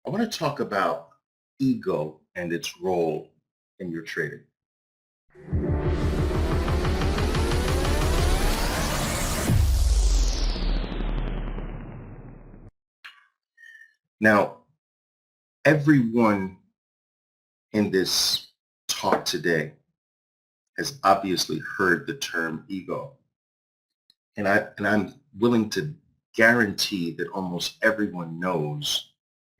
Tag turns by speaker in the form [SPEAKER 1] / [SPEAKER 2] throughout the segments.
[SPEAKER 1] I want to talk about ego and its role in your trading. Now, everyone in this talk today has obviously heard the term ego. And I'm willing to guarantee that almost everyone knows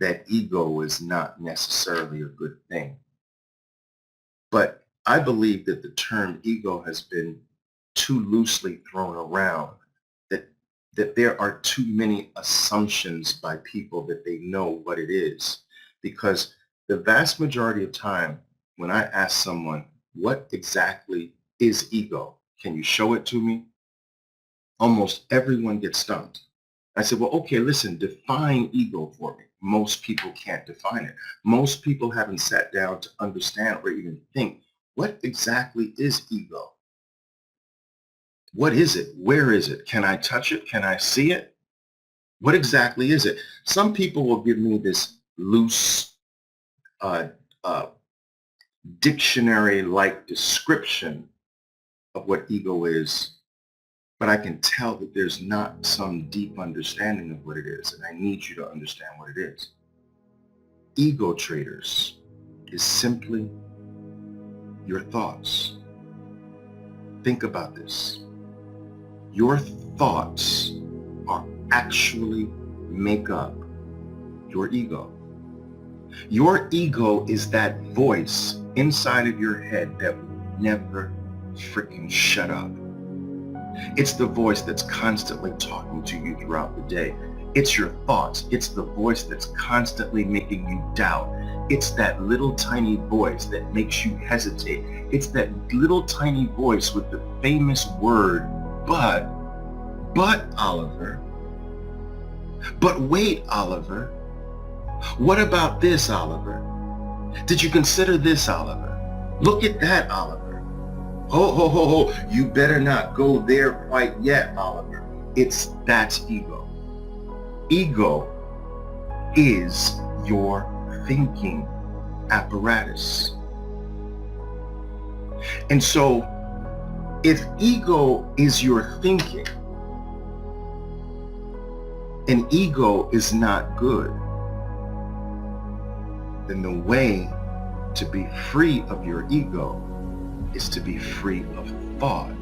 [SPEAKER 1] that ego is not necessarily a good thing. But I believe that the term ego has been too loosely thrown around, that there are too many assumptions by people that they know what it is. Because the vast majority of time when I ask someone, what exactly is ego? Can you show it to me? Almost everyone gets stumped. I said, well, okay, listen, define ego for me. Most people can't define it. Most people haven't sat down to understand or even think, what exactly is ego? What is it? Where is it? Can I touch it? Can I see it? What exactly is it? Some people will give me this loose uh, uh, dictionary-like description of what ego is, but I can tell that there's not some deep understanding of what it is, and I need you to understand what it is. Ego traders is simply your thoughts. Think about this. Your thoughts are actually make up your ego. Your ego is that voice inside of your head that will never freaking shut up. It's the voice that's constantly talking to you throughout the day. It's your thoughts. It's the voice that's constantly making you doubt. It's that little tiny voice that makes you hesitate. It's that little tiny voice with the famous word, but Oliver. But wait, Oliver. What about this, Oliver? Did you consider this, Oliver? Look at that, Oliver. Ho, ho, ho, ho. You better not go there quite yet, Oliver. That's ego. Ego is your thinking apparatus. And so if ego is your thinking, and ego is not good, then the way to be free of your ego is to be free of thought.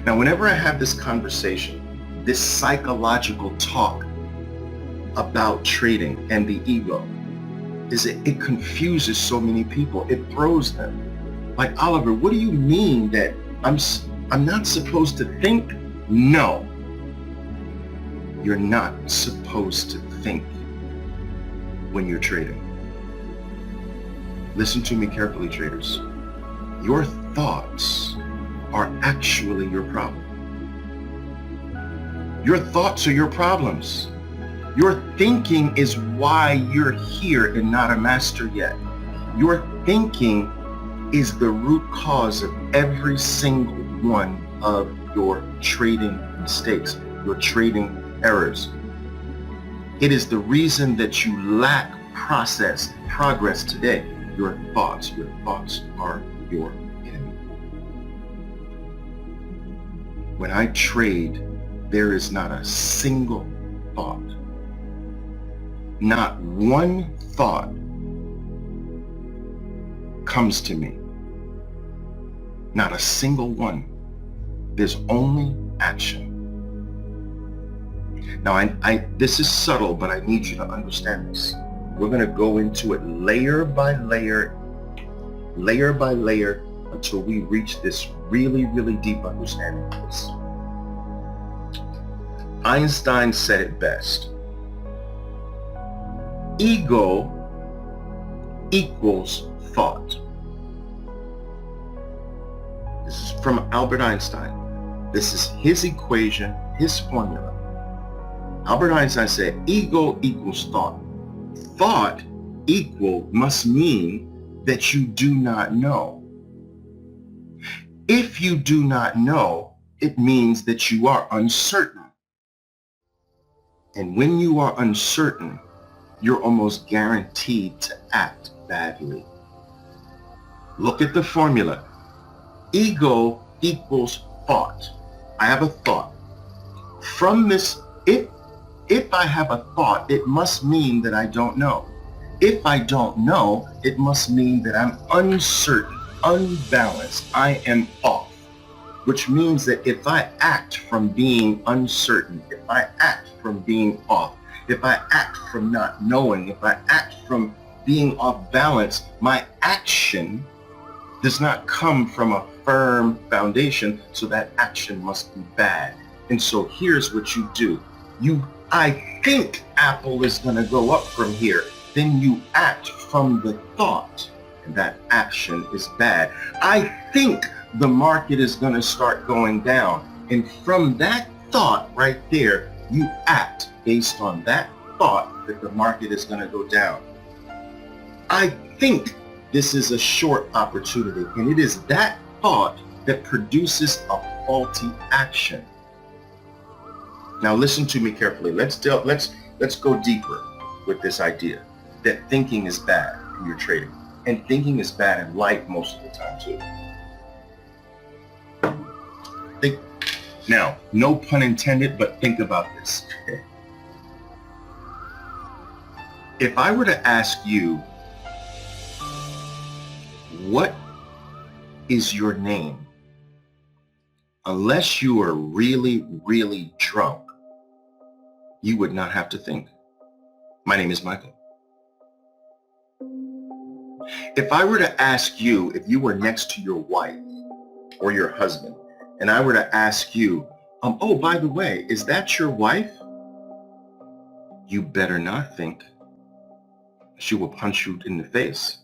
[SPEAKER 1] Now, whenever I have this conversation, this psychological talk about trading and the ego, it confuses so many people. It throws them. Like, Oliver, what do you mean that I'm not supposed to think? No. You're not supposed to think when you're trading. Listen to me carefully, traders. Your thoughts are actually your problem. Your thoughts are your problems. Your thinking is why you're here and not a master yet. Your thinking is the root cause of every single one of your trading mistakes, your trading errors. It is the reason that you lack progress today. Your thoughts are your enemy. When I trade, there is not a single thought, not one thought comes to me. Not a single one. There's only action. Now, this is subtle, but I need you to understand this. We're going to go into it layer by layer, until we reach this really, really deep understanding of this. Einstein said it best. Ego equals thought. This is from Albert Einstein. This is his equation, his formula. Albert Einstein said, ego equals thought. Thought equal must mean that you do not know. If you do not know, it means that you are uncertain. And when you are uncertain, you're almost guaranteed to act badly. Look at the formula. Ego equals thought. I have a thought. From this, if I have a thought, it must mean that I don't know. If I don't know, it must mean that I'm uncertain, unbalanced. I am off, which means that if I act from being uncertain, if I act from being off, if I act from not knowing, if I act from being off balance, my action does not come from a firm foundation, so that action must be bad. And so here's what you do. I think Apple is going to go up from here. Then you act from the thought, and that action is bad. I think the market is going to start going down. And from that thought right there, you act based on that thought that the market is going to go down. I think this is a short opportunity, and it is that thought that produces a faulty action. Now listen to me carefully. Let's go deeper with this idea that thinking is bad in your trading, and thinking is bad in life most of the time too. Now, no pun intended, but think about this. If I were to ask you, what is your name? Unless you are really, really drunk, you would not have to think. My name is Michael. If I were to ask you, if you were next to your wife or your husband, and I were to ask you, oh, by the way, is that your wife? You better not think. She will punch you in the face.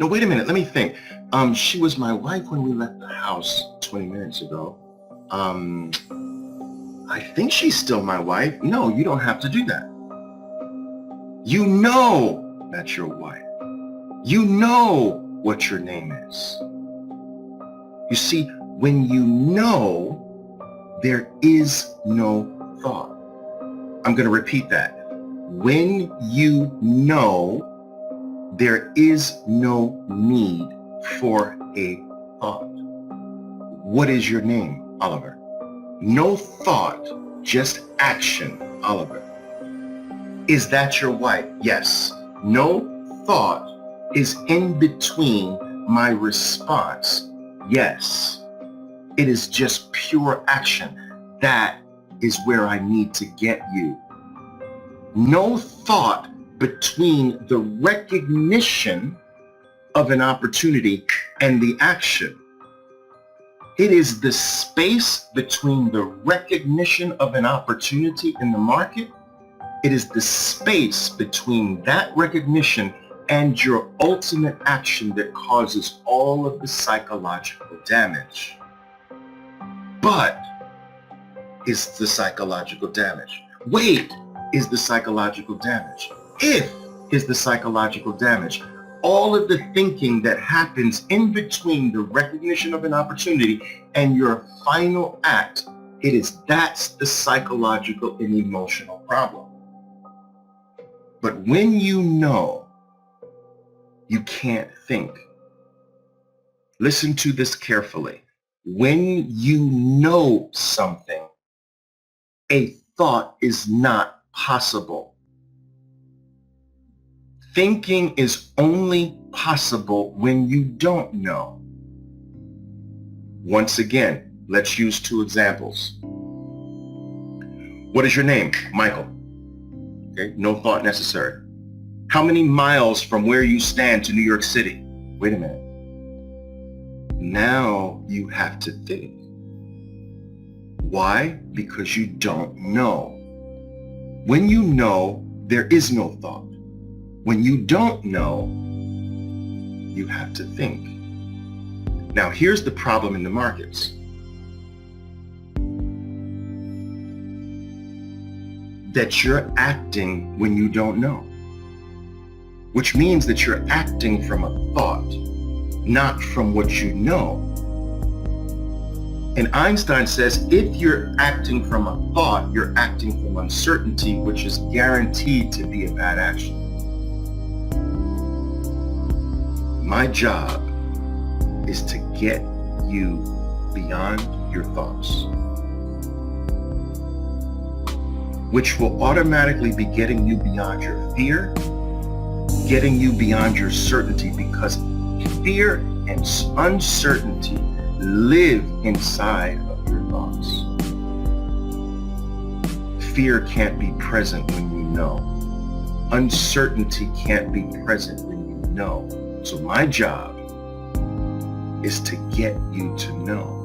[SPEAKER 1] No, wait a minute, let me think. She was my wife when we left the house 20 minutes ago. I think she's still my wife. No, you don't have to do that. You know that's your wife. You know what your name is. You see, when you know, there is no thought. I'm going to repeat that. When you know, there is no need for a thought. What is your name, Oliver? No thought, just action, Oliver. Is that your wife? Yes. No thought is in between my response. Yes. It is just pure action. That is where I need to get you. No thought between the recognition of an opportunity and the action. It is the space between the recognition of an opportunity in the market. It is the space between that recognition and your ultimate action that causes all of the psychological damage. But is the psychological damage? Wait, is the psychological damage? If is the psychological damage. All of the thinking that happens in between the recognition of an opportunity and your final act, that's the psychological and emotional problem. But when you know, you can't think. Listen to this carefully. When you know something, a thought is not possible. Thinking is only possible when you don't know. Once again, let's use two examples. What is your name? Michael. Okay, no thought necessary. How many miles from where you stand to New York City? Wait a minute. Now you have to think. Why? Because you don't know. When you know, there is no thought. When you don't know, you have to think. Now, here's the problem in the markets. That you're acting when you don't know, which means that you're acting from a thought, not from what you know. And Einstein says, if you're acting from a thought, you're acting from uncertainty, which is guaranteed to be a bad action. My job is to get you beyond your thoughts, which will automatically be getting you beyond your fear, getting you beyond your certainty, because fear and uncertainty live inside of your thoughts. Fear can't be present when you know. Uncertainty can't be present when you know. So my job is to get you to know.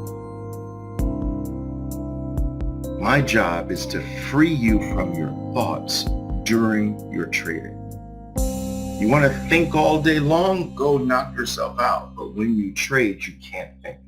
[SPEAKER 1] My job is to free you from your thoughts during your trading. You want to think all day long? Go knock yourself out. But when you trade, you can't think.